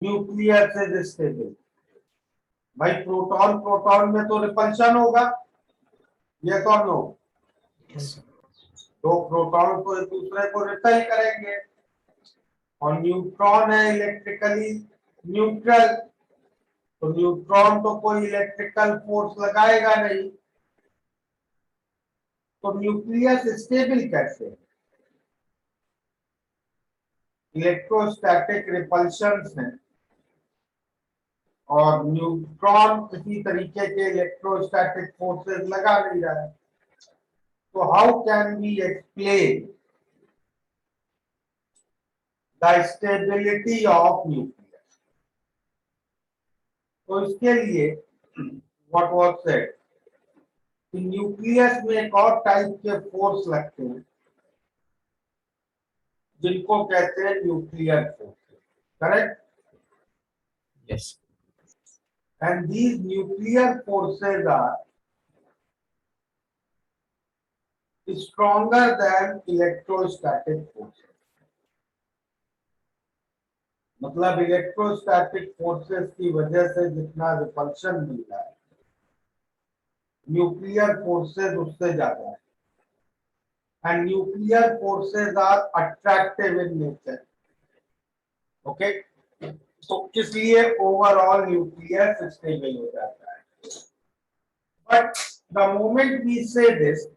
Nucleus is stable. भाई proton proton में तो रिपल्शन होगा, ये तो नो। Yes. तो प्रोटॉन को एक दूसरे को रिपेल करेंगे, और न्यूट्रॉन है इलेक्ट्रिकली न्यूट्रल, तो न्यूट्रॉन तो कोई इलेक्ट्रिकल फोर्स लगाएगा नहीं, तो न्यूक्लियस स्टेबल कैसे? इलेक्ट्रोस्टैटिक रिपल्शन है, और न्यूट्रॉन किसी तरीके के इलेक्ट्रोस्टैटिक फोर्सेस लगा नहीं रहा है, तो how can we explain the stability of nucleus? तो इसके लिए व्हाट वाज सेड कि न्यूक्लियस में एक और टाइप के फोर्स लगते हैं जिनको कहते हैं nuclear forces, correct? Yes. And these nuclear forces are stronger than electrostatic forces. मतलब इलेक्ट्रोस्टैटिक फोर्सेस की वजह से जितना रिपल्शन मिल रहा है, न्यूक्लियर फोर्सेस उससे ज्यादा है। And nuclear forces are attractive in nature, okay? तो इसलिए ओवरऑल न्यूक्लियर स्टेबल हो जाता है। But the moment we say this,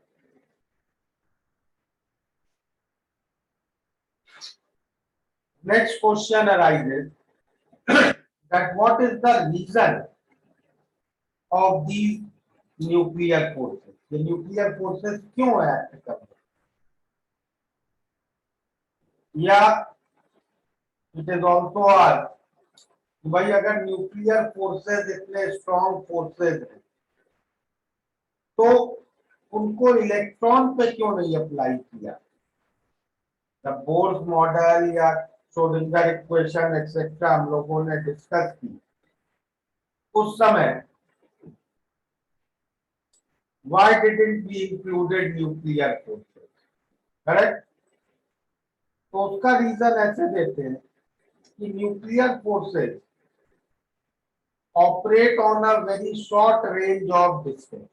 next question arises that what is the reason of these nuclear forces? ये nuclear forces क्यों act कर रहे हैं? या it is also asked कि भाई अगर न्यूक्लियर फोर्सेस इतने स्ट्रॉन्ग फोर्सेस हैं, तो उनको इलेक्ट्रॉन पे क्यों नहीं अप्लाई किया? द बोर्स मॉडल या श्रोडिंगर इक्वेशन एक्सेट्रा हम लोगों ने डिस्कस की उस समय, why didn't we included nuclear forces, correct? तो उसका रीजन ऐसे देते हैं कि nuclear forces operate on a very short range of distance,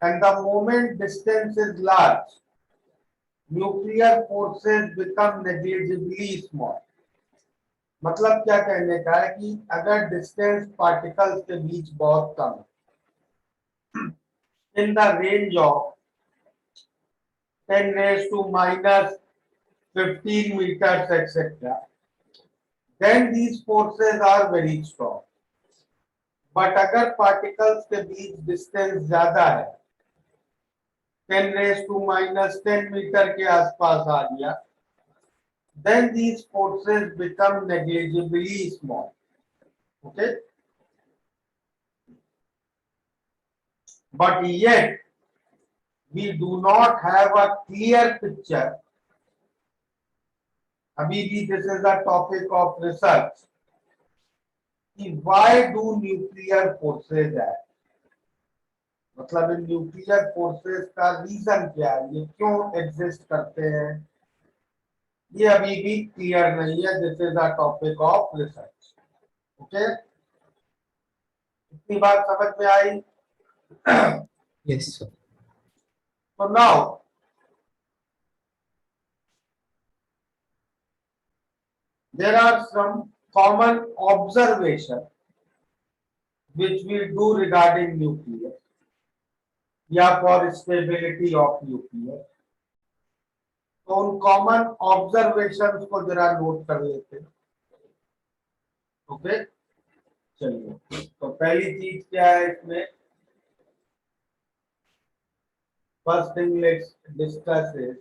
and the moment distance is large, nuclear forces become negligibly small. मतलब क्या कहने का है कि अगर डिस्टेंस पार्टिकल्स के बीच बहुत कम है, in the range of 10 raised to minus 15 meters etc., then these forces are very strong. But अगर पार्टिकल्स के बीच डिस्टेंस ज्यादा है, 10 raised to minus 10 मीटर के आसपास आ गया, then these forces become negligibly small. Okay, but yet we do not have a clear picture. अभी भी this is a topic of research कि why do nuclear forces act? मतलब in nuclear forces का reason क्या है, ये क्यों exist करते हैं, ये अभी भी क्लियर नहीं है। This is a topic of research, okay? इतनी बात समझ में आई? Yes, sir. So now there are some common observation which we do regarding nucleus या for stability of nucleus. तो उन कॉमन ऑब्जर्वेशन को जरा नोट कर लेते हैं, ओके? चलिए, तो पहली चीज क्या है इसमें? First thing let's discuss is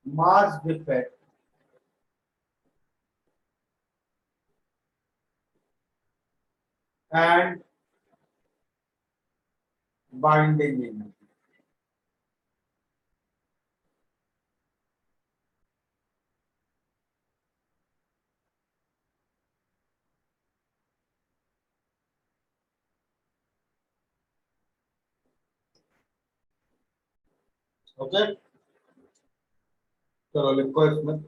mass defect and binding energy. Okay, चलो लिखो इसमें।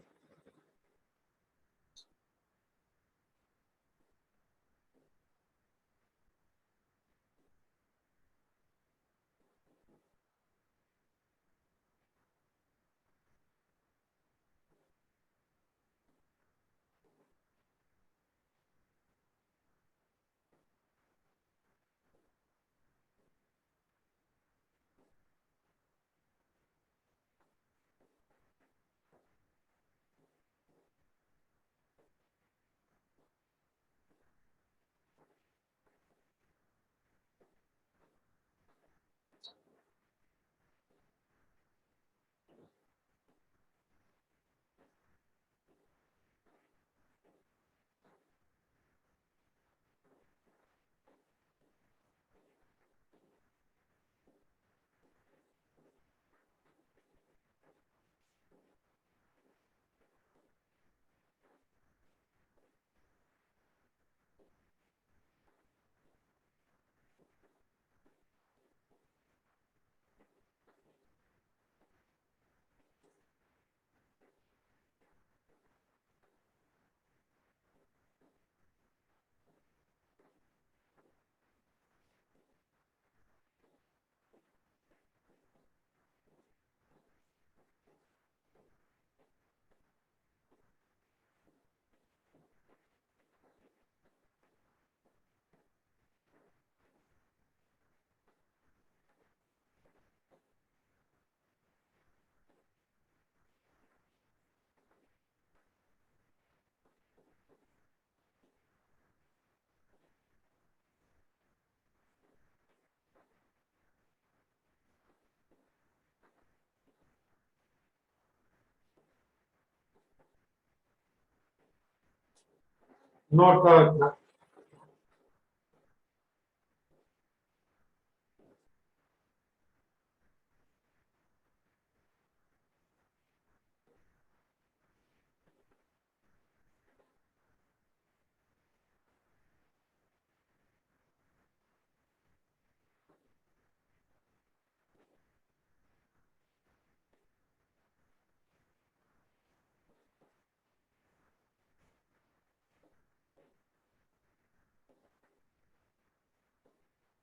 नोट करो इतना।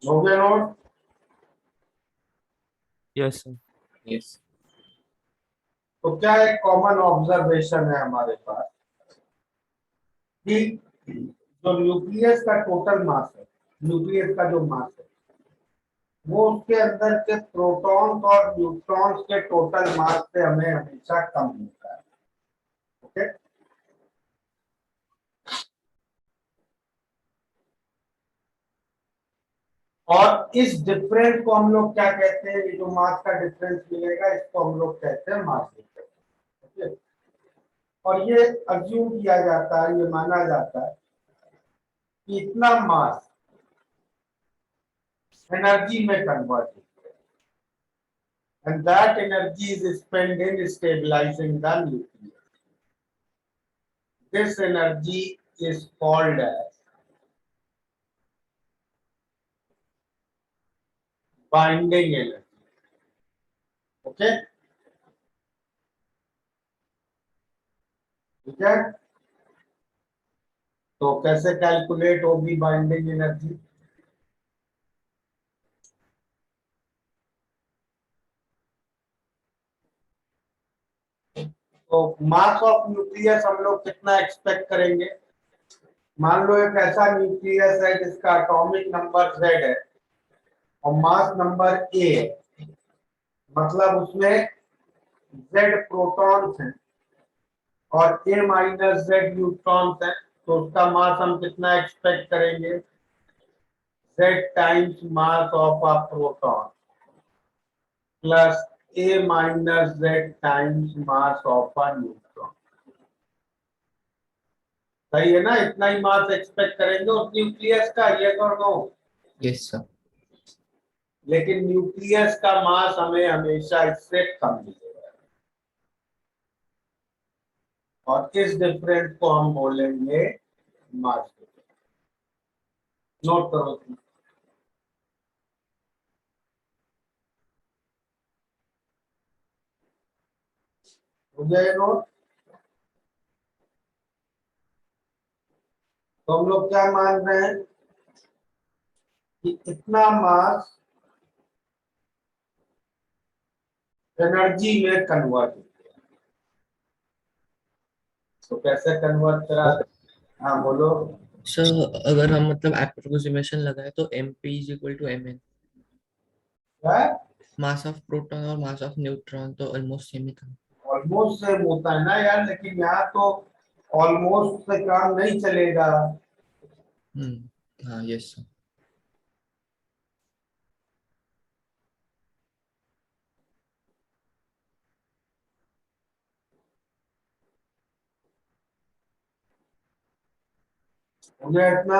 हो गया नोट। Yes, sir. Yes. तो क्या एक कॉमन ऑब्जर्वेशन है हमारे पास कि जो न्यूक्लियस का टोटल मास है, न्यूक्लियस का जो मास है वो उसके अंदर के प्रोटॉन्स और न्यूट्रॉन्स के टोटल मास से हमें हमेशा कम मिलता है। ओके, और इस डिफरेंस को हम लोग क्या कहते हैं? ये जो मास का डिफरेंस मिलेगा इसको हम लोग कहते हैं मास डिफरेंस। ओके, और ये अज्यूम किया जाता है, ये माना जाता है कि इतना मास एनर्जी में कन्वर्ट होता है and that energy is spent in stabilizing the nucleus. This energy is called as binding energy. Okay, ठीक है। तो कैसे कैलकुलेट होगी बाइंडिंग एनर्जी? तो मास ऑफ न्यूक्लियस हम लोग कितना एक्सपेक्ट करेंगे? मान लो एक ऐसा न्यूक्लियस है जिसका एटॉमिक नंबर Z है और मास नंबर A है, मतलब उसमें Z प्रोटॉन्स हैं और A माइनस Z न्यूट्रॉन्स हैं, तो उसका मास हम कितना एक्सपेक्ट करेंगे? Z times mass of a proton plus A minus Z times mass of a neutron. सही है ना? इतना ही मास एक्सपेक्ट करेंगे उस न्यूक्लियस का, ये और नो। Yes, sir. लेकिन न्यूक्लियस का मास हमें हमेशा इससे कम मिलेगा और इस डिफरेंस को हम बोलेंगे मास डिफरेंस। नोट करो। हो गया ये नोट। तो हम लोग क्या मान रहे हैं कि इतना मास एनर्जी में कन्वर्ट। तो कैसे कन्वर्ट करा? हाँ बोलो। सर अगर हम मतलब अप्रोक्सीमेशन लगाए तो M P is equal to M N. क्या? मास ऑफ प्रोटॉन और मास ऑफ न्यूट्रॉन तो ऑलमोस्ट सेम ही था। ऑलमोस्ट सेम होता है ना यार, लेकिन यहाँ तो ऑलमोस्ट से काम नहीं चलेगा। हाँ यस सर। हो गया इतना।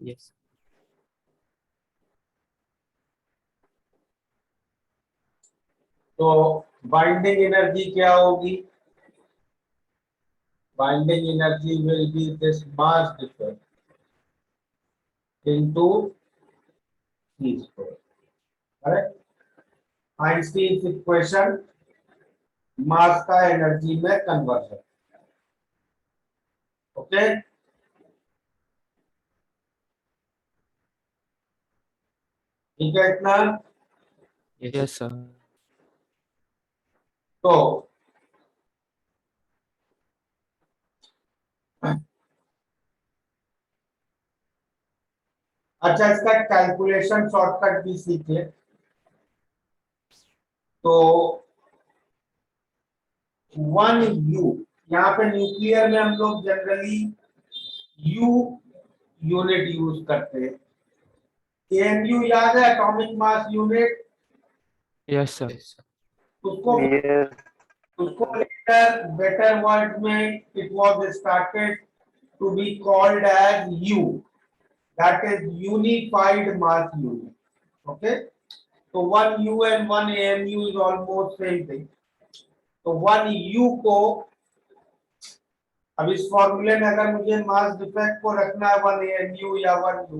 यस। तो बाइंडिंग एनर्जी क्या होगी? Binding energy will be this mass difference into c square. Correct. Einstein equation mass का एनर्जी में कन्वर्जन। ओके। ठीक है इतना। Yes sir. तो अच्छा, इसका कैलकुलेशन शॉर्टकट भी सीख ले। तो 1 U, यहाँ पे न्यूक्लियर में हम लोग जनरली U यूनिट यूज करते हैं। एमयू याद है, atomic mass unit. Yes sir. Yes sir. उसको Yes, उसको sir. लेटर बेटर वर्ड में it was started to be called as U, that is unified mass unit. Okay. तो 1 U and 1 AMU is almost same thing. तो 1 U को, अब इस फॉर्मूले में अगर मुझे मास डिफेक्ट को रखना है 1 AMU या 1 U,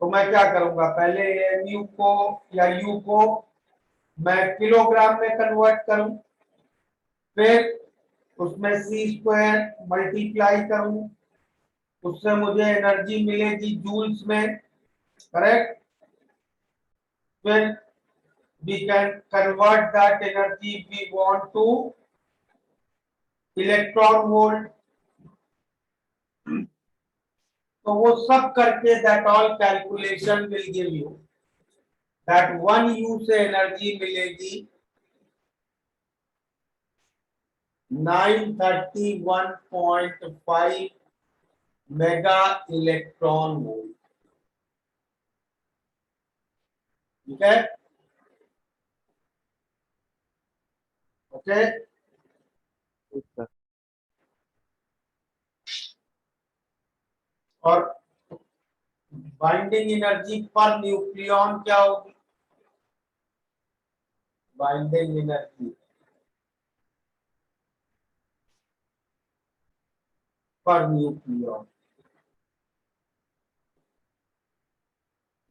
तो मैं क्या करूंगा? पहले AMU को या U को मैं किलोग्राम में कन्वर्ट करूं, फिर उसमें c स्क्वायर मल्टीप्लाई करूं, उससे मुझे एनर्जी मिलेगी जूल्स में। करेक्ट। फिर we can convert that energy we want to electron volt. तो वो सब करके that all calculation will give you that 1 U से एनर्जी मिलेगी 931.5 मेगा इलेक्ट्रॉन वोल्ट। ठीक है। ओके। Yes, sir. और बाइंडिंग एनर्जी पर न्यूक्लियॉन क्या होगी? बाइंडिंग एनर्जी पर nucleon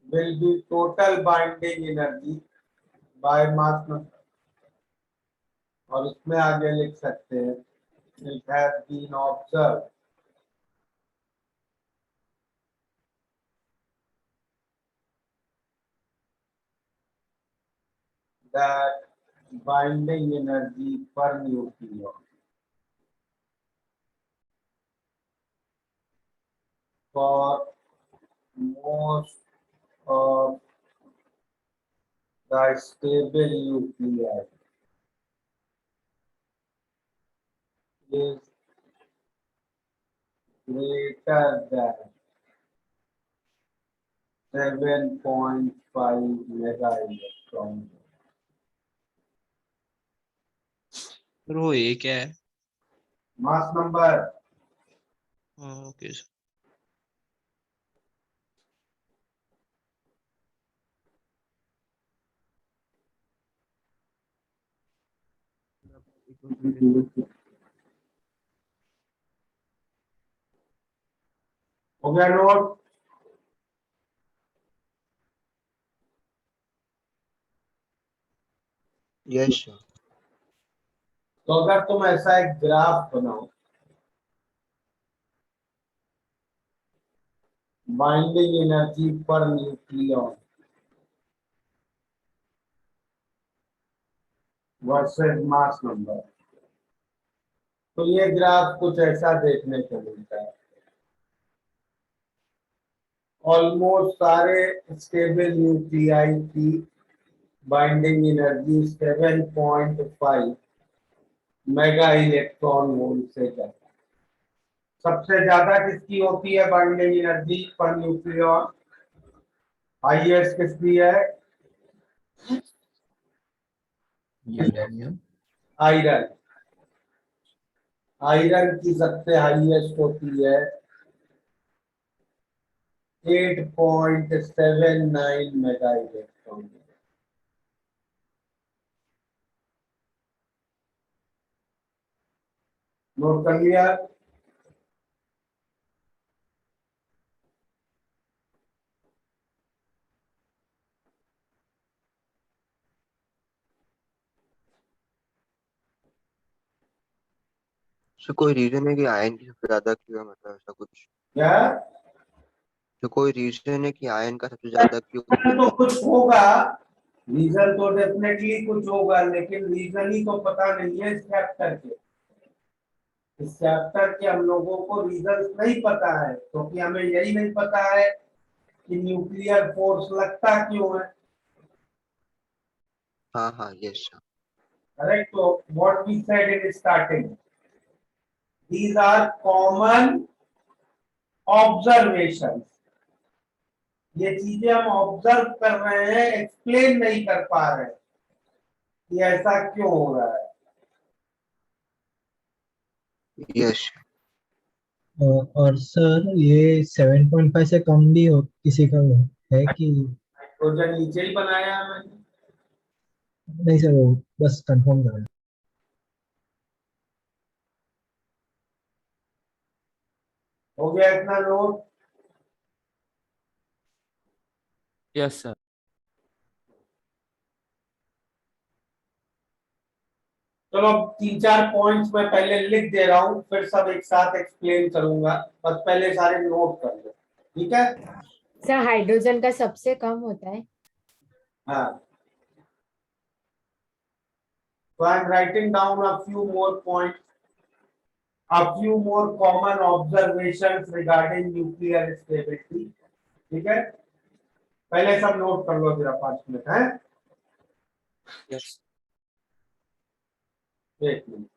will be total binding energy by mass number। और इसमें आगे लिख सकते हैं it has been observed that binding energy per nucleon for most of the stable nuclei is greater than 7.5 mega electron। Sir वो ये क्या है? Mass number. हाँ ओके सर। हो गया नोट। Yes, sir. तो अगर तुम ऐसा एक ग्राफ बनाओ, binding energy per nucleon versus mass number, तो ये ग्राफ कुछ ऐसा देखने को मिलता है। ऑलमोस्ट सारे स्टेबल न्यूक्लियाई की binding energy 7.5 mega electron volt से जाता है। सबसे ज्यादा किसकी होती है binding energy per nucleon? Highest किसकी है? यूरेनियम। आयरन। आयरन की सबसे हाईएस्ट होती है 8.79 मेगा इलेक्ट्रॉन। नोट कर लिया? सर कोई रीजन है कि आयन की सबसे ज्यादा क्यों है, मतलब ऐसा कुछ? क्या? तो कोई रीजन है कि आयन का सबसे ज्यादा क्यों? रीजन तो कुछ होगा, रीजन तो डेफिनेटली कुछ होगा, लेकिन रीजन ही तो पता नहीं है इस चैप्टर के। इस चैप्टर के हम लोगों को रीजन नहीं पता है, क्योंकि हमें यही नहीं पता है कि न्यूक्लियर फोर्स लगता क्यों है। हाँ हाँ, यस सर। करेक्ट? तो what we said in starting, these are common observations। ये चीजें हम ऑब्जर्व कर रहे हैं, एक्सप्लेन नहीं कर पा रहे कि ऐसा क्यों हो रहा है। यस। और सर ये 7.5 से कम भी हो किसी का है कि? नाइट्रोजन नीचे ही बनाया है मैंने। नहीं सर, वो बस कंफर्म करना। हो गया इतना नोट? Yes sir. चलो, तीन चार पॉइंट्स मैं पहले लिख दे रहा हूँ, फिर सब एक साथ एक्सप्लेन करूंगा। बस पहले सारे नोट कर लो, ठीक है? सर हाइड्रोजन का सबसे कम होता है। हाँ, so I am writing down a few more points, a few more common observations regarding nuclear stability। ठीक है, पहले सब नोट कर लो जरा, 5 मिनट है। यस। एक मिनट।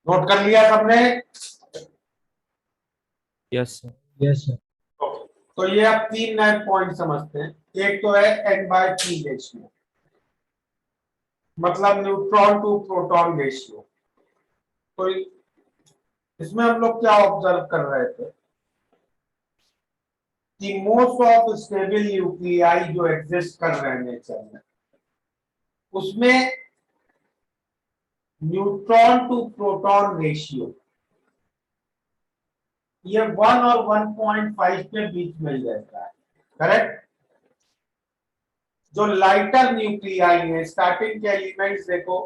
नोट कर लिया सबने? Yes sir. Yes sir. तो ये अब 3 नए पॉइंट समझते हैं। एक तो है n/p रेशियो, मतलब न्यूट्रॉन टू प्रोटॉन रेशियो। तो इसमें हम लोग क्या ऑब्जर्व कर रहे थे कि मोस्ट ऑफ स्टेबल न्यूक्लियाई जो एग्जिस्ट कर रहे हैं नेचर में, उसमें न्यूट्रॉन टू प्रोटॉन रेशियो ये 1 और 1.5 के बीच में ही रहता है, करेक्ट? जो लाइटर न्यूक्लियाई है, स्टार्टिंग के एलिमेंट्स देखो,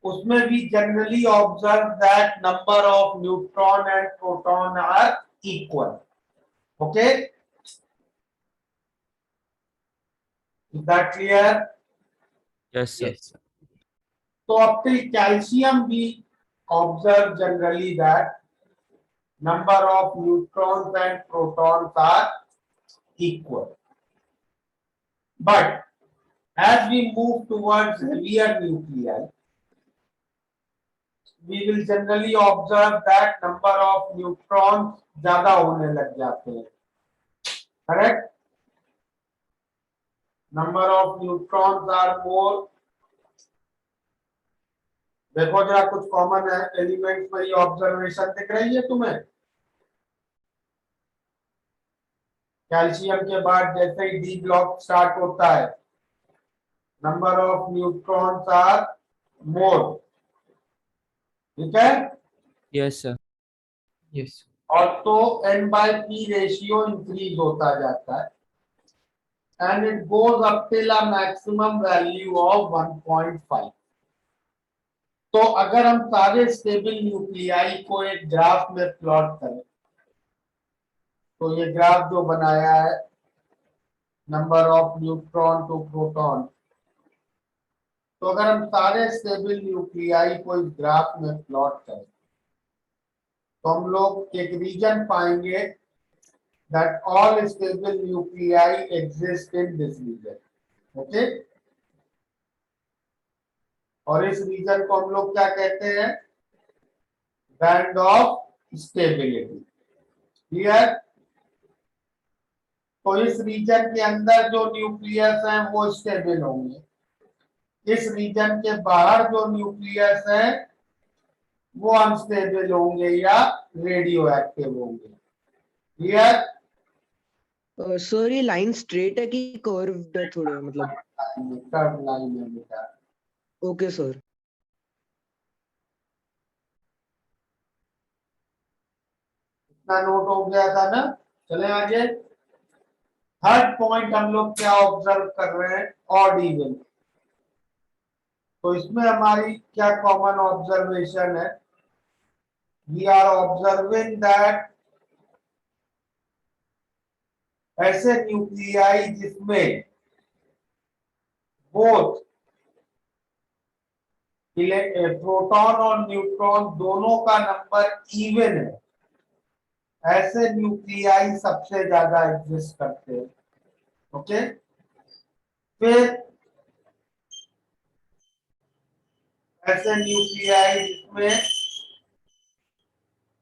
उसमें भी generally observe that number of neutron and proton are equal. Okay, is that clear? Yes sir. तो अब टिल कैल्शियम भी observe generally that number of neutrons and protons are equal. But as we move towards heavier nuclei, we will generally observe that number of neutrons ज्यादा होने लग जाते हैं, correct? Number of neutrons are more. देखो जरा कुछ common elements में ये ऑब्जर्वेशन दिख रही है तुम्हें? कैल्शियम के बाद जैसे ही डी ब्लॉक स्टार्ट होता है, number of neutrons are more, ठीक है? Yes sir. यस। और तो n/p रेशियो इंक्रीज होता जाता है and it goes up till a maximum value of 1.5। तो अगर हम सारे स्टेबल न्यूक्लियाई को एक ग्राफ में प्लॉट करें, तो ये ग्राफ जो बनाया है number of neutron to proton, तो अगर हम सारे स्टेबल न्यूक्लियाई को इस ग्राफ में प्लॉट करें तो हम लोग एक रीजन पाएंगे that all stable nuclei exist in this region. Okay? और इस रीजन को हम लोग क्या कहते हैं? Band of stability. क्लियर? तो इस रीजन के अंदर जो न्यूक्लियस हैं वो स्टेबल होंगे, इस रीजन के बाहर जो न्यूक्लियस हैं वो अनस्टेबल होंगे या रेडियो एक्टिव होंगे। क्लियर? सर ये लाइन स्ट्रेट है कि कर्व्ड है थोड़ा, मतलब? कर्व लाइन है बेटा। Okay sir. इतना नोट हो गया था ना? चले आगे। थर्ड पॉइंट हम लोग क्या ऑब्जर्व कर रहे हैं? Odd even. तो इसमें हमारी क्या कॉमन ऑब्जर्वेशन है? वी आर ऑब्जर्विंग दैट ऐसे न्यूक्लियाई जिसमें बोथ प्रोटॉन और न्यूट्रॉन दोनों का नंबर इवन है, ऐसे न्यूक्लियाई सबसे ज्यादा एग्जिस्ट करते हैं। ओके, फिर ऐसे न्यूक्लियाई जिसमें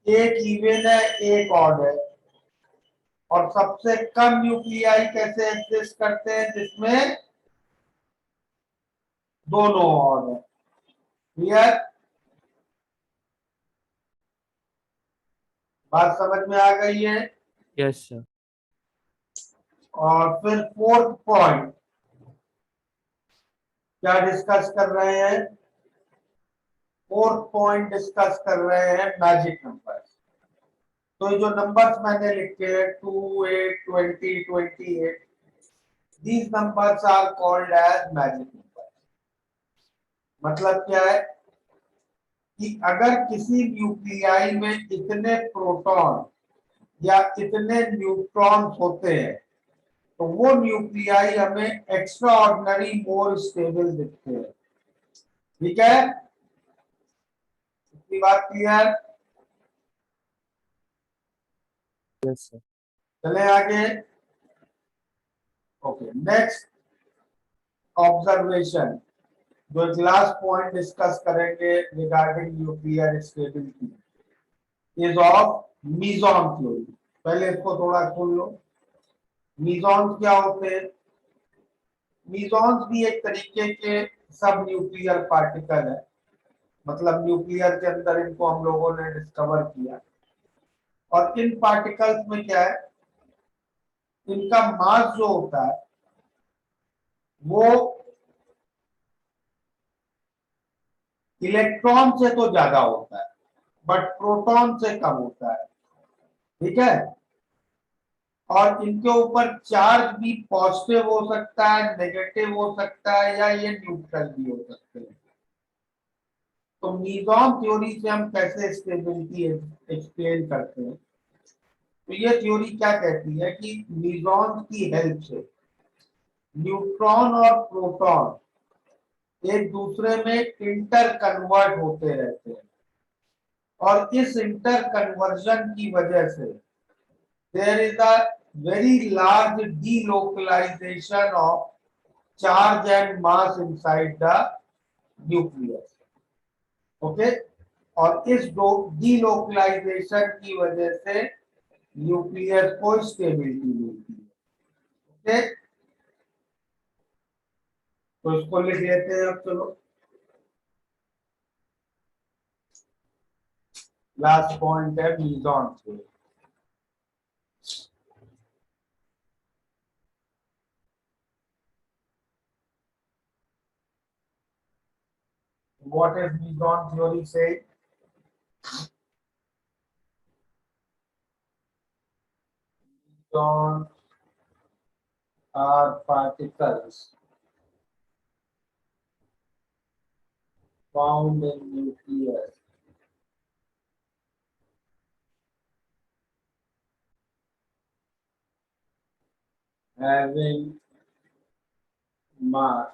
एक इवन है एक ऑड है, और सबसे कम न्यूक्लियाई कैसे एग्जिस्ट करते हैं? जिसमें दोनों ऑड है। क्लियर? बात समझ में आ गई है? Yes sir. और फिर फोर्थ पॉइंट क्या डिस्कस कर रहे हैं? फोर्थ पॉइंट डिस्कस कर रहे हैं मैजिक नंबर्स। तो ये जो नंबर्स मैंने लिखे हैं 2, 8, 20, 28, these numbers are called as magic numbers। मतलब क्या है कि अगर किसी न्यूक्लियाई में इतने प्रोटॉन या इतने न्यूट्रॉन्स होते हैं तो वो न्यूक्लियाई हमें एक्स्ट्रा ऑर्डिनरी मोर स्टेबल दिखते हैं। ठीक है, इतनी बात क्लियर? Yes sir. चले आगे। ओके, नेक्स्ट ऑब्जर्वेशन, जो एक लास्ट पॉइंट डिस्कस करेंगे regarding nuclear stability is of meson theory. पहले इसको थोड़ा सुन लो। मीजॉन्स क्या होते हैं? मीजॉन्स भी एक तरीके के सब न्यूक्लियर पार्टिकल है, मतलब न्यूक्लियर के अंदर इनको हम लोगों ने डिस्कवर किया। और इन पार्टिकल्स में क्या है, इनका मास जो होता है वो इलेक्ट्रॉन से तो ज्यादा होता है बट प्रोटॉन से कम होता है, ठीक है। और इनके ऊपर चार्ज भी पॉजिटिव हो सकता है, नेगेटिव हो सकता है, या ये न्यूट्रल भी हो सकते हैं। तो मीजॉन थ्योरी से हम कैसे स्टेबिलिटी एक्सप्लेन करते हैं? तो ये थ्योरी क्या कहती है कि मीजॉन की हेल्प से न्यूट्रॉन और प्रोटॉन एक दूसरे में इंटर कन्वर्ट होते रहते हैं, और इस इंटर कन्वर्जन की वजह से there is a very large delocalization of charge and mass inside the nucleus, okay. और इस delocalization की वजह से न्यूक्लियस को स्टेबिलिटी मिलती है, ओके। तो इसको लिख लेते हैं अब, चलो। लास्ट पॉइंट है मीजॉन theory. What is Meson theory say? Mesons are particles found in nucleus having mass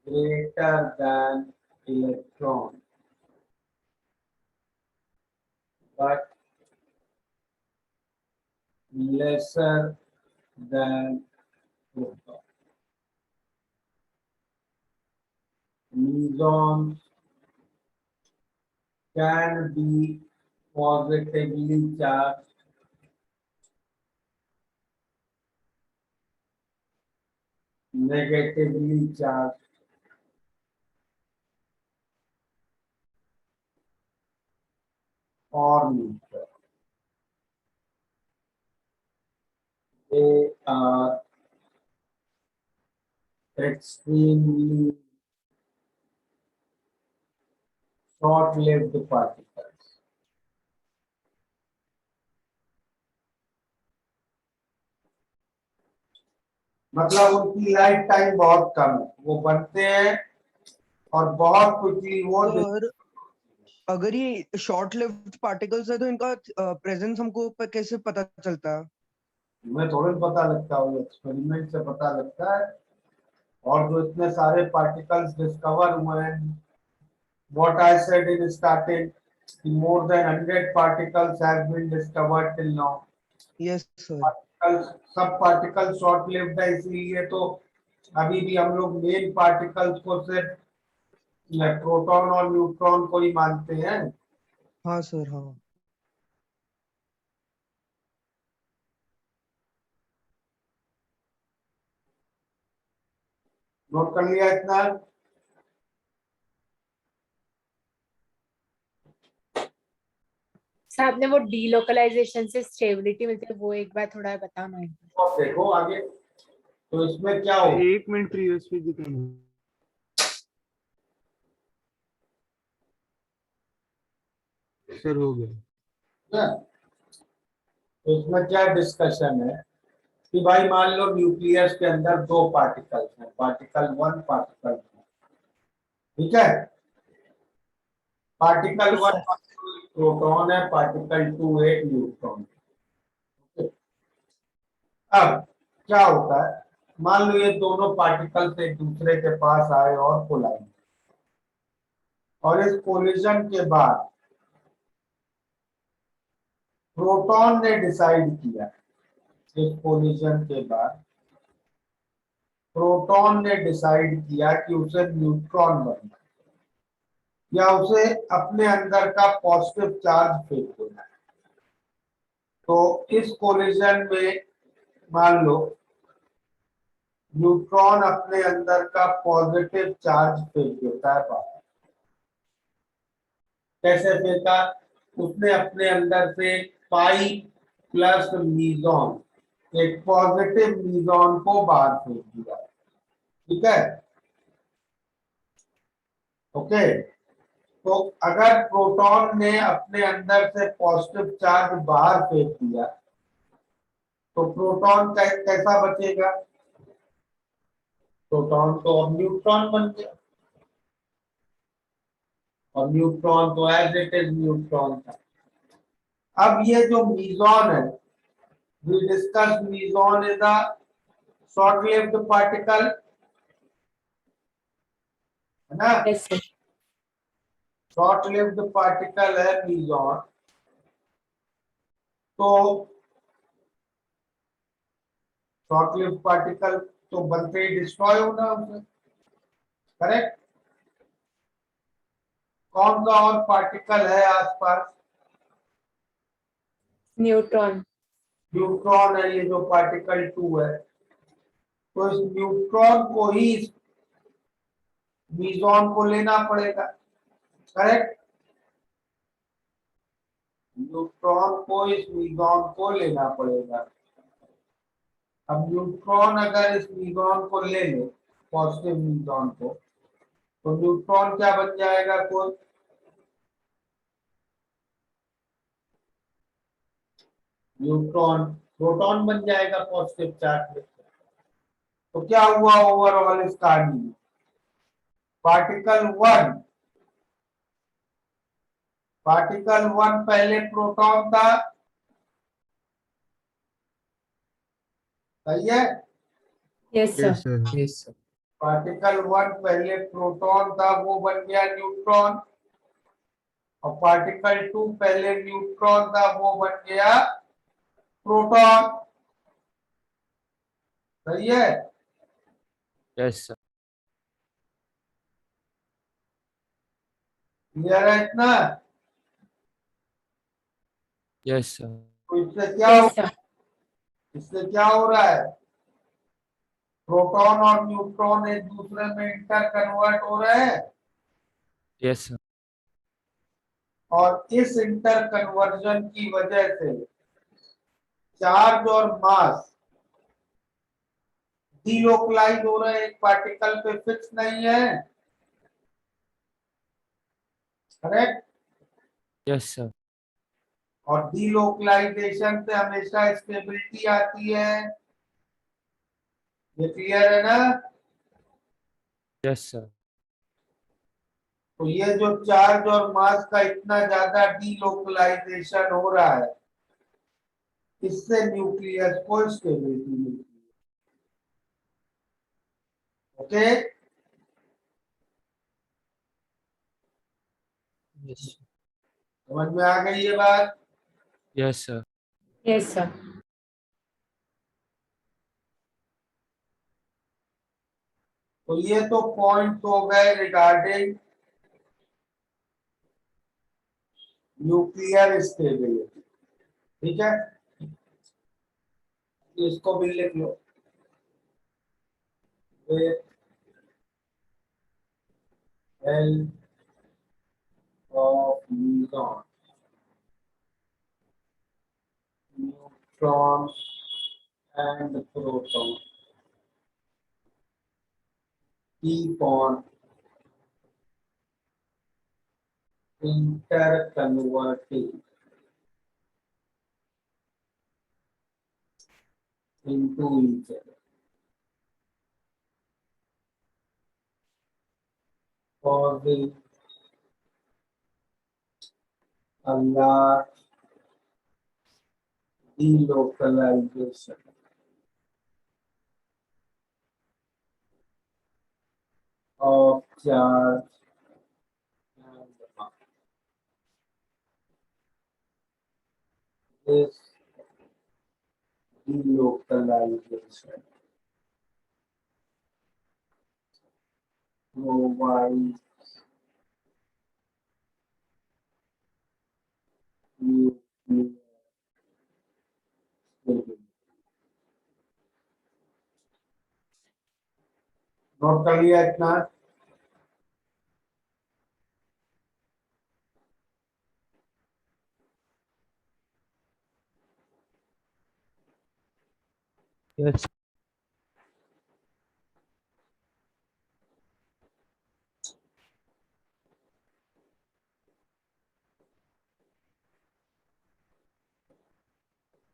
greater than electron but lesser than proton. Mesons can be positively charged negatively charged or neutral. They are extremely short-lived particles. मतलब उनकी life time बहुत कम है, वो बनते हैं और बहुत quickly वो सर अगर ये शॉर्ट लिव्ड पार्टिकल्स है तो इनका प्रेजेंस हमको कैसे पता चलता है? तुम्हें थोड़ा पता लगता है, एक्सपेरिमेंट से पता लगता है। और जो इतने सारे पार्टिकल्स डिस्कवर हुए हैं, what I said in starting, more than 100 particles have been discovered till now. Yes sir. Particles, सब पार्टिकल शॉर्ट लिव्ड है, इसीलिए तो अभी भी हम लोग मेन पार्टिकल्स को सिर्फ प्रोटॉन और न्यूट्रॉन को ही मानते हैं। हाँ सर, हाँ। नोट कर लिया इतना? सर आपने वो डीलोकलाइजेशन से स्टेबिलिटी मिलती है, वो एक बार थोड़ा बताओ ना। और देखो आगे, तो इसमें क्या हो, 1 मिनट प्रीवियस पेज दिखाना सर, हो गया। तो इसमें क्या डिस्कशन है कि भाई मान लो न्यूक्लियस के अंदर दो पार्टिकल्स हैं, पार्टिकल 1 पार्टिकल 2, ठीक है। पार्टिकल 1 प्रोटॉन है, पार्टिकल 2 एक न्यूट्रॉन। अब क्या होता है, मान लो ये दोनों पार्टिकल्स एक दूसरे के पास आए और कोलाइड, और इस कोलिजन के बाद प्रोटॉन ने डिसाइड किया, इस कोलिजन के बाद प्रोटॉन ने डिसाइड किया कि उसे न्यूट्रॉन बनना है या उसे अपने अंदर का पॉजिटिव चार्ज फेंक देना है। तो इस कोलिजन में मान लो न्यूट्रॉन अपने अंदर का पॉजिटिव चार्ज फेंक देता है बाहर। कैसे फेंका? उसने अपने अंदर से पाई प्लस मीजॉन, एक पॉजिटिव मीजॉन को बाहर फेंक दिया। ठीक है, ओके। तो अगर प्रोटॉन ने अपने अंदर से पॉजिटिव चार्ज बाहर फेंक दिया तो प्रोटॉन कैसा बचेगा? प्रोटॉन तो अब न्यूट्रॉन बन गया, और न्यूट्रॉन तो एज इट इज न्यूट्रॉन था। अब ये जो मीजॉन है, we discuss meson is a short lived particle, है ना? Yes, sir. Short lived particle है मीजॉन। तो शॉर्ट लिव्ड पार्टिकल तो बनते ही डिस्ट्रॉय होना उसे, करेक्ट? कौन सा और पार्टिकल है आसपास? Neutron. न्यूट्रॉन है, ये जो पार्टिकल 2 है। तो इस न्यूट्रॉन को ही इस मीजॉन को लेना पड़ेगा, करेक्ट? न्यूट्रॉन को इस मीजॉन को लेना पड़ेगा। अब न्यूट्रॉन अगर इस मीजॉन को ले ले, पॉजिटिव मीजॉन को, तो न्यूट्रॉन क्या बन जाएगा? कोई न्यूट्रॉन प्रोटॉन बन जाएगा पॉजिटिव चार्ज में। तो क्या हुआ ओवरऑल इस कहानी में? पार्टिकल 1 पहले प्रोटॉन था, सही है? Yes, sir. Yes, sir. Yes sir. Particle 1 पहले प्रोटॉन था, वो बन गया न्यूट्रॉन। और पार्टिकल 2 पहले न्यूट्रॉन था, वो बन गया प्रोटॉन। सही है? Yes, sir. क्लियर है इतना? Yes, sir. तो Yes, sir. इससे क्या हो रहा है? प्रोटॉन और न्यूट्रॉन एक दूसरे में इंटर कन्वर्ट हो रहे हैं, Yes, sir. और इस इंटर कन्वर्जन की वजह से चार्ज और मास डीलोकलाइज हो रहे हैं, एक पार्टिकल पे फिक्स नहीं है, करेक्ट? Yes, sir. और डीलोकलाइजेशन से हमेशा स्टेबिलिटी आती है। ये क्लियर है ना? Yes, sir. तो ये जो चार्ज और मास का इतना ज्यादा डीलोकलाइजेशन हो रहा है, इससे न्यूक्लियस को स्टेबिलिटी मिलती है। Okay, Yes, sir. समझ में आ गई ये बात? Yes, sir. Yes, sir. तो ये तो पॉइंट हो गए रिगार्डिंग न्यूक्लियर स्टेबिलिटी। ठीक है, इसको भी लिख लो। Help of neutron, neutron and proton keep on interconverting into each other, causing a large delocalization of charge and mass. This delocalization provides nuclear stability. Note कर लिया इतना? Yes.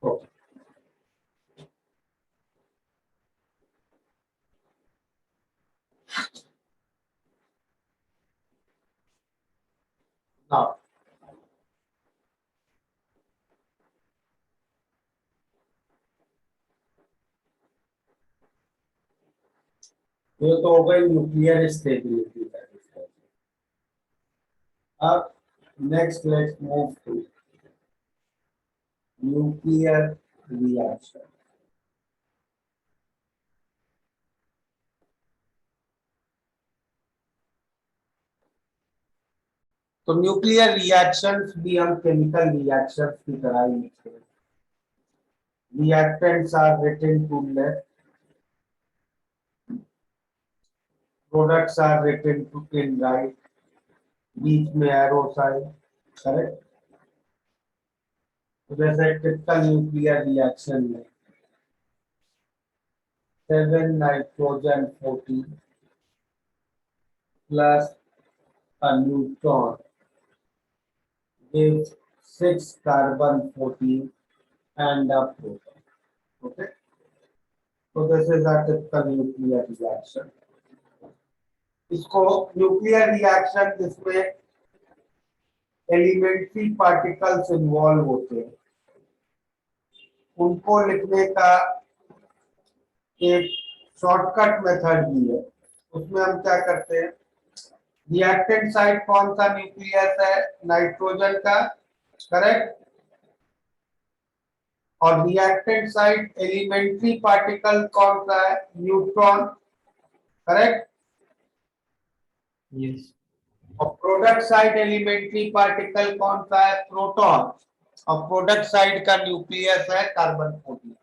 Okay. Now, ये तो हो गई न्यूक्लियर स्टेबिलिटी का discussion. अब next let's move to nuclear reaction. तो न्यूक्लियर रिएक्शंस भी हम केमिकल रिएक्शंस की तरह ही लिखते हैं। Reactants are written to left, products are written to in right, बीच में एरो साइन, करेक्ट? तो जैसे टिपिकल न्यूक्लियर रिएक्शन में 7 nitrogen 14 plus a neutron gives 6 carbon 14 and a proton. Okay, so this is a typical nuclear reaction. इसको nuclear reaction जिसमें elementary particles involve होते हैं उनको लिखने का एक शॉर्टकट मेथड भी है। उसमें हम क्या करते हैं, रिएक्टेंट साइड कौन सा न्यूक्लियस है? नाइट्रोजन का, करेक्ट? और रिएक्टेंट साइड एलिमेंट्री पार्टिकल कौन सा है? Neutron, correct? yes, और प्रोडक्ट साइड एलिमेंट्री पार्टिकल कौन सा है? प्रोटॉन। और प्रोडक्ट साइड का न्यूक्लियस है कार्बन 14।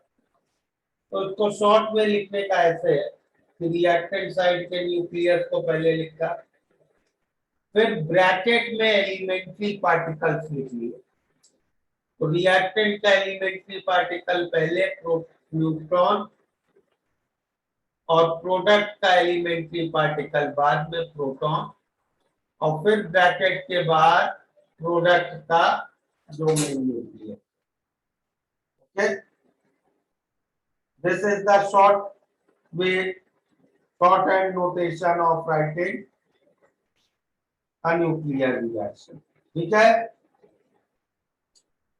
तो इसको शॉर्ट में लिखने का ऐसे है कि रिएक्टेंट साइड के न्यूक्लियस को पहले लिखा, फिर ब्रैकेट में एलिमेंट्री पार्टिकल्स लिख लिए। तो रिएक्टेंट का एलिमेंट्री पार्टिकल पहले न्यूट्रॉन और प्रोडक्ट का एलिमेंट्री पार्टिकल बाद में प्रोटॉन, और फिर ब्रैकेट के बाद प्रोडक्ट का जो main nucleus. Okay, this is the short way, short and notation of writing a nuclear reaction. ठीक है,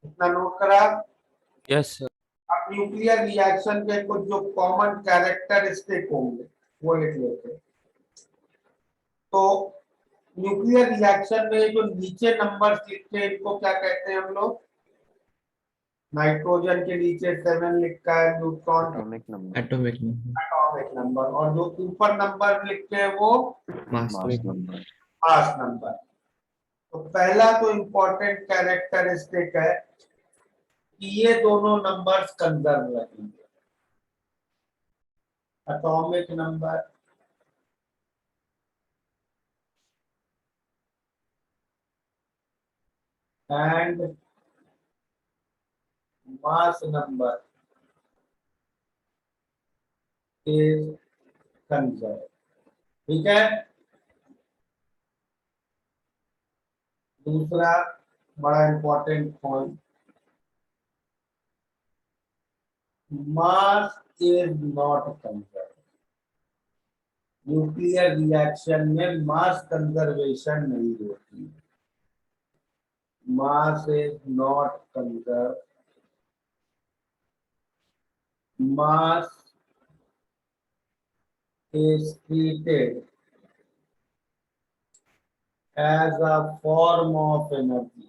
इतना नोट करा? Yes, sir. अब न्यूक्लियर रिएक्शन के कुछ जो कॉमन कैरेक्टरिस्टिक होंगे वो लिख लेते हैं। तो न्यूक्लियर रिएक्शन में जो नीचे नंबर्स लिखते हैं इनको क्या कहते हैं हम लोग? नाइट्रोजन के नीचे 7 लिखा है, neutron atomic number, atomic number, atomic number, और जो ऊपर नंबर लिखते हैं वो mass मास number, नंबर, मास नंबर। तो पहला तो इम्पोर्टेंट कैरेक्टरिस्टिक है कि ये दोनों नंबर्स कंजर्व रहेंगे, atomic number and mass number is conserve. ठीक है, दूसरा बड़ा important point, mass is not conserve. Nuclear reaction में मास कंजर्वेशन नहीं होती, mass is not conserve, mass is treated as a form of energy.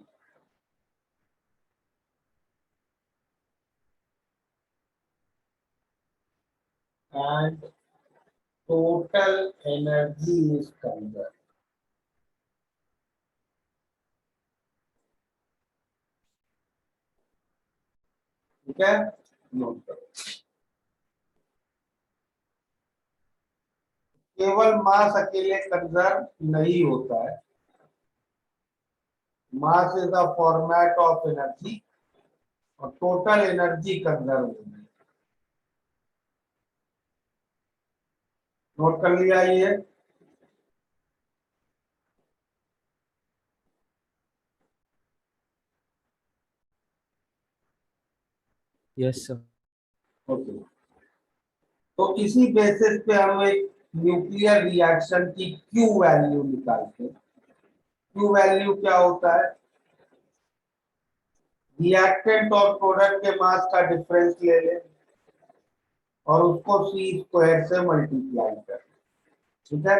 And total energy is conserved. ठीक है, note करो। केवल मास अकेले कंजर्व नहीं होता है, mass is the format of energy और टोटल एनर्जी कंजर्व होगी। नोट कर लिया ये। Yes, sir. ओके, तो इसी बेसिस पे हम एक न्यूक्लियर रिएक्शन की क्यू वैल्यू निकालते हैं। क्यू वैल्यू क्या होता है? रिएक्टेंट और प्रोडक्ट के मास का डिफरेंस ले लें और उसको सी स्क्वायर से मल्टीप्लाई करें। ठीक है,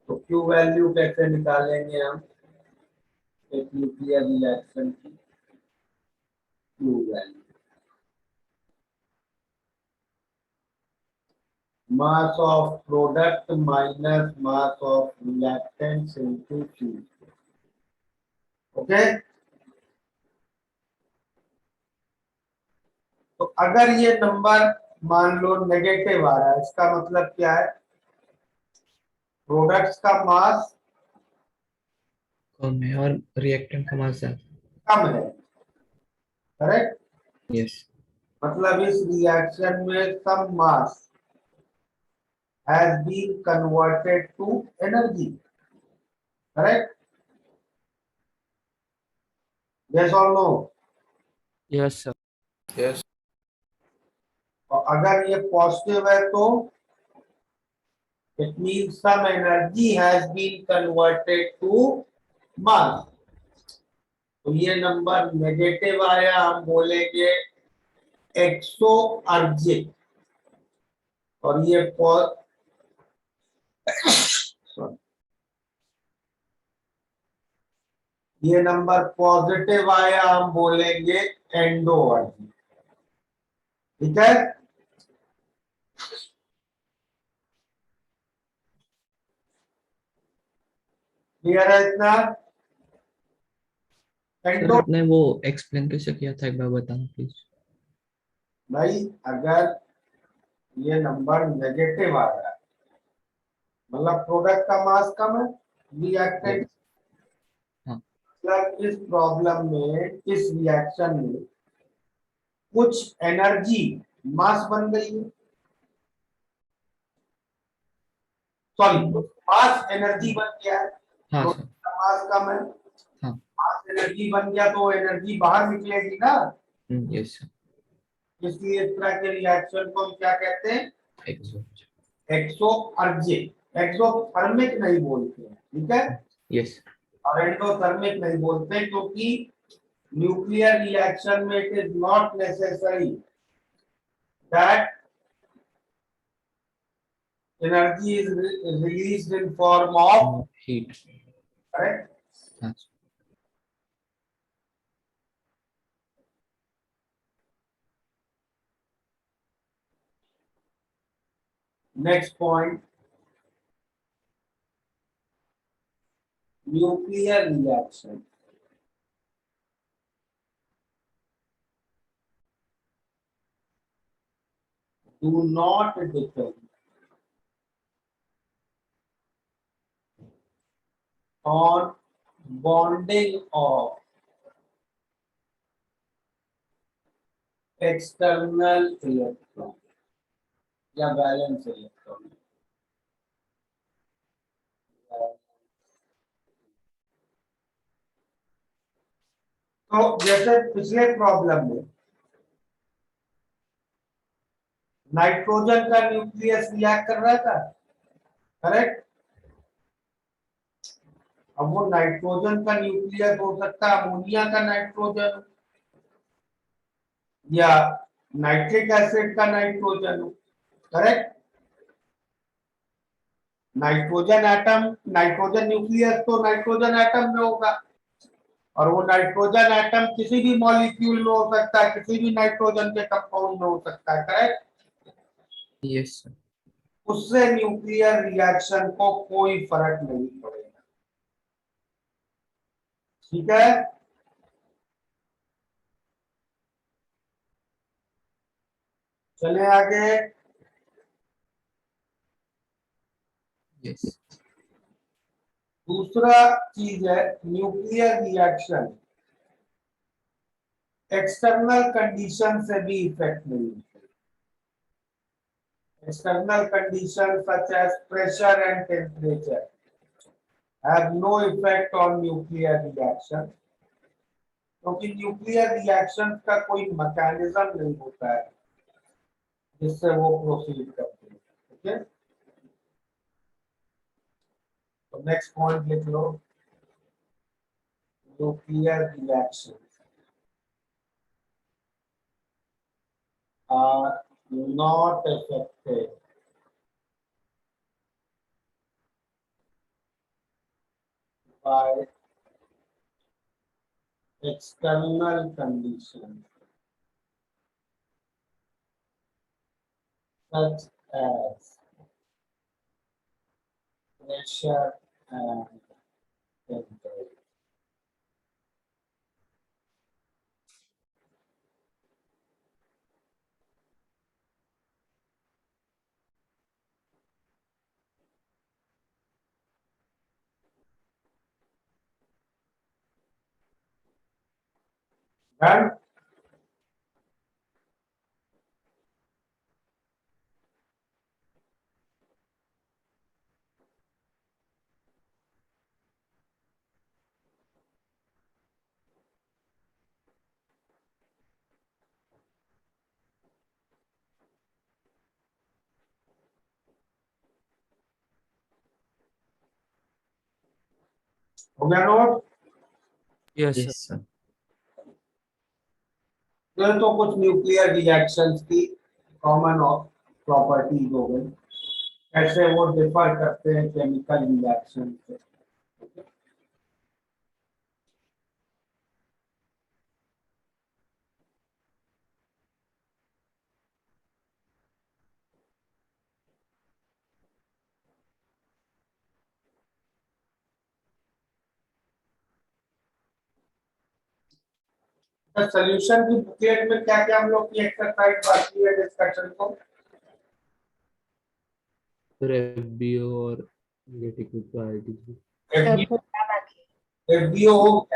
तो क्यू वैल्यू कैसे निकालेंगे हम? एक न्यूक्लियर रिएक्शन की Q value, mass of product minus mass of reactants into Q. Okay, तो अगर ये नंबर मान लो नेगेटिव आ रहा है, इसका मतलब क्या है? प्रोडक्ट्स का मास कम है और रिएक्टेंट का मास ज्यादा। कम है, करेक्ट? यस। मतलब इस रिएक्शन में सम मास has been converted to energy, correct? Yes or no? Yes, sir. Yes. और अगर ये पॉजिटिव है तो it means some energy has been converted to mass. तो ये नंबर नेगेटिव आया, हम बोलेंगे एक्सोअर्जिक, और ये ये नंबर पॉजिटिव आया, हम बोलेंगे एंडोअर्जिक। ठीक है, क्लियर है इतना? सर आपने वो एक्सप्लेन कैसे किया था, एक बार बताना प्लीज। भाई अगर ये नंबर नेगेटिव आ रहा है, मतलब प्रोडक्ट का मास कम है, रिएक्टेंट, हाँ। मतलब इस प्रॉब्लम में, इस रिएक्शन में कुछ एनर्जी मास बन गई है, सॉरी मास एनर्जी बन गया है। हाँ तो सर। मास कम है, हाँ। मास एनर्जी बन गया तो एनर्जी बाहर निकलेगी ना, यस सर। इसलिए इस तरह के रिएक्शन को हम क्या कहते हैं? एक्सोअर्जिक। एक्सोथर्मिक नहीं बोलते हैं, ठीक है? यस। और एंडोथर्मिक नहीं बोलते, क्योंकि न्यूक्लियर रिएक्शन में it is not necessary that energy is released in form of heat. correct? हाँ। Next point, nuclear reaction. Do not depend on bonding of external electron या valence electron. तो जैसे पिछले प्रॉब्लम में नाइट्रोजन का nucleus react कर रहा था, करेक्ट? अब वो नाइट्रोजन का न्यूक्लियस हो सकता है अमोनिया का नाइट्रोजन या नाइट्रिक एसिड का nitrogen, correct? Nitrogen atom, nitrogen nucleus तो नाइट्रोजन एटम में होगा, और वो नाइट्रोजन एटम किसी भी मॉलिक्यूल में हो सकता है, किसी भी नाइट्रोजन के कंपाउंड में हो सकता है, करेक्ट? Yes sir. उससे न्यूक्लियर रिएक्शन को कोई फर्क नहीं पड़ेगा। ठीक है, चले आगे। yes, दूसरा चीज है न्यूक्लियर रिएक्शन एक्सटर्नल कंडीशन से भी इफेक्ट नहीं होते। External condition such as pressure and temperature have no effect on nuclear reaction, क्योंकि न्यूक्लियर रिएक्शन का कोई मैकेनिज्म नहीं होता है जिससे वो प्रोसीड करते हैं। ठीक है, तो नेक्स्ट पॉइंट लिख लो, nuclear reaction are not affected by external conditions such as pressure and temperature. Done? हो गया note? Yes, sir. yes sir, ये तो कुछ न्यूक्लियर रिएक्शंस की कॉमन प्रॉपर्टीज हो गई, कैसे वो डिफर करते हैं केमिकल रिएक्शन से। सोल्यूशन की बुकलेट में क्या क्या हम लोग की एक्सरसाइज बाकी है डिस्कशन को? Sir, FBO और get equal to RTG. Formula बाकी एफबीओ